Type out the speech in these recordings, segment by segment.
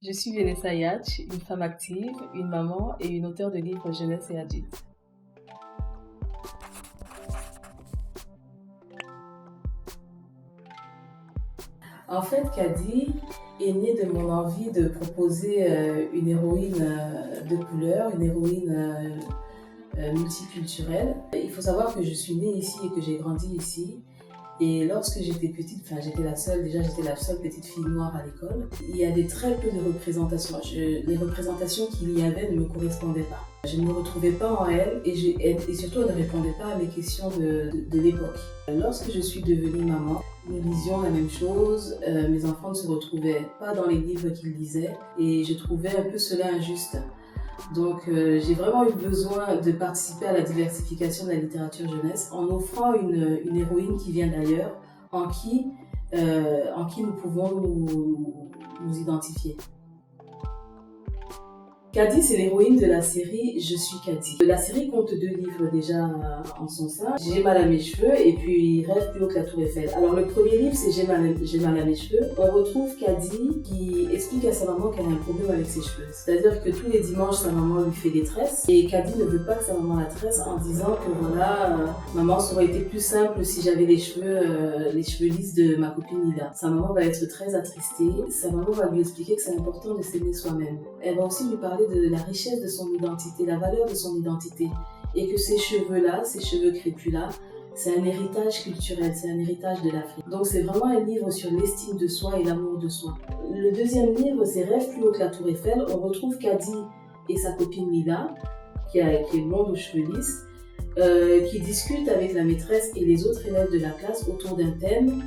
Je suis Vanessa Yach, une femme active, une maman et une auteure de livres jeunesse et adulte. En fait, Kadi est née de mon envie de proposer une héroïne de couleur, une héroïne multiculturelle. Il faut savoir que je suis née ici et que j'ai grandi ici. Et lorsque j'étais petite, j'étais la seule petite fille noire à l'école. Il y avait très peu de représentations. Les représentations qu'il y avait ne me correspondaient pas. Je ne me retrouvais pas en elle et surtout elle ne répondait pas à mes questions de l'époque. Lorsque je suis devenue maman, nous lisions la même chose, mes enfants ne se retrouvaient pas dans les livres qu'ils lisaient et je trouvais un peu cela injuste. Donc j'ai vraiment eu besoin de participer à la diversification de la littérature jeunesse en offrant une héroïne qui vient d'ailleurs, en qui nous pouvons nous identifier. Kadi, c'est l'héroïne de la série Je suis Kadi. La série compte 2 livres déjà en son sein. J'ai mal à mes cheveux et puis Rêve plus haut que la tour Eiffel. Alors le premier livre, c'est J'ai mal à mes cheveux. On retrouve Kadi qui explique à sa maman qu'elle a un problème avec ses cheveux. C'est-à-dire que tous les dimanches, sa maman lui fait des tresses et Kadi ne veut pas que sa maman la tresse en disant que voilà, maman, ça aurait été plus simple si j'avais les cheveux lisses de ma copine Lila. Sa maman va être très attristée. Sa maman va lui expliquer que c'est important de s'aimer soi-même. Elle va aussi lui parler de la richesse de son identité, la valeur de son identité, et que ces cheveux-là, ces cheveux crépus-là, c'est un héritage culturel, c'est un héritage de l'Afrique. Donc c'est vraiment un livre sur l'estime de soi et l'amour de soi. Le deuxième livre, c'est Rêve plus haut que la tour Eiffel. On retrouve Kadi et sa copine Lila, qui est blonde aux cheveux lisses, qui discutent avec la maîtresse et les autres élèves de la classe autour d'un thème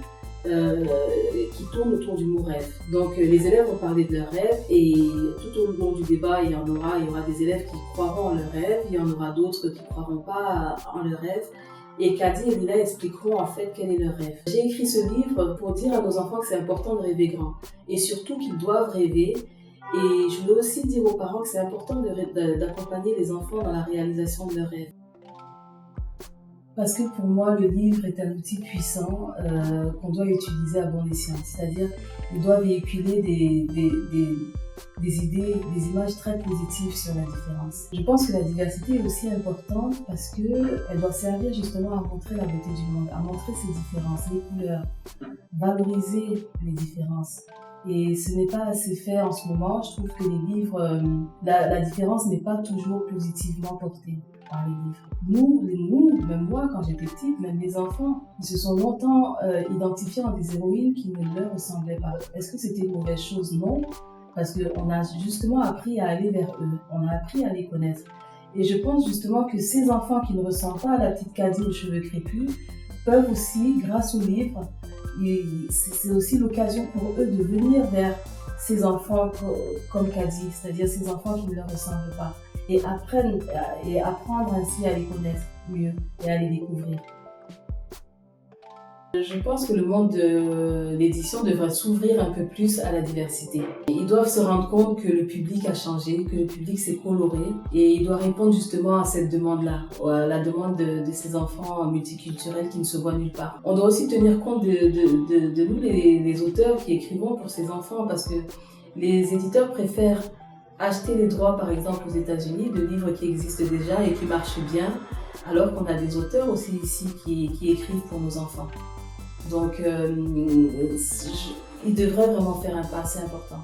qui tourne autour du mot rêve. Donc les élèves vont parler de leurs rêves et tout au long du débat, il y aura des élèves qui croiront en leurs rêves, il y en aura d'autres qui ne croiront pas en leurs rêves. Et Kadi et Lila expliqueront en fait quel est leur rêve. J'ai écrit ce livre pour dire à nos enfants que c'est important de rêver grand et surtout qu'ils doivent rêver. Et je veux aussi dire aux parents que c'est important d'accompagner les enfants dans la réalisation de leurs rêves. Parce que pour moi, le livre est un outil puissant qu'on doit utiliser à bon escient. C'est-à-dire qu'il doit véhiculer des idées, des images très positives sur la différence. Je pense que la diversité est aussi importante parce qu'elle doit servir justement à montrer la beauté du monde, à montrer ses différences, les couleurs, valoriser les différences. Et ce n'est pas assez fait en ce moment. Je trouve que les livres, la différence n'est pas toujours positivement portée par les livres. Nous, même moi quand j'étais petite, même les enfants, ils se sont longtemps identifiés en des héroïnes qui ne leur ressemblaient pas. Est-ce que c'était une mauvaise chose? Non, parce qu'on a justement appris à aller vers eux, on a appris à les connaître. Et je pense justement que ces enfants qui ne ressemblent pas à la petite Kadi aux cheveux crépus peuvent aussi, grâce au livre, c'est aussi l'occasion pour eux de venir vers ces enfants comme Kadi, c'est-à-dire ces enfants qui ne leur ressemblent pas, et apprendre ainsi à les connaître mieux et à les découvrir. Je pense que le monde de l'édition devrait s'ouvrir un peu plus à la diversité. Ils doivent se rendre compte que le public a changé, que le public s'est coloré et il doit répondre justement à cette demande-là, à la demande de ces enfants multiculturels qui ne se voient nulle part. On doit aussi tenir compte de nous, les auteurs qui écrivons pour ces enfants, parce que les éditeurs préfèrent acheter les droits, par exemple aux États-Unis, de livres qui existent déjà et qui marchent bien, alors qu'on a des auteurs aussi ici qui écrivent pour nos enfants. Donc, ils devraient vraiment faire un pas assez important.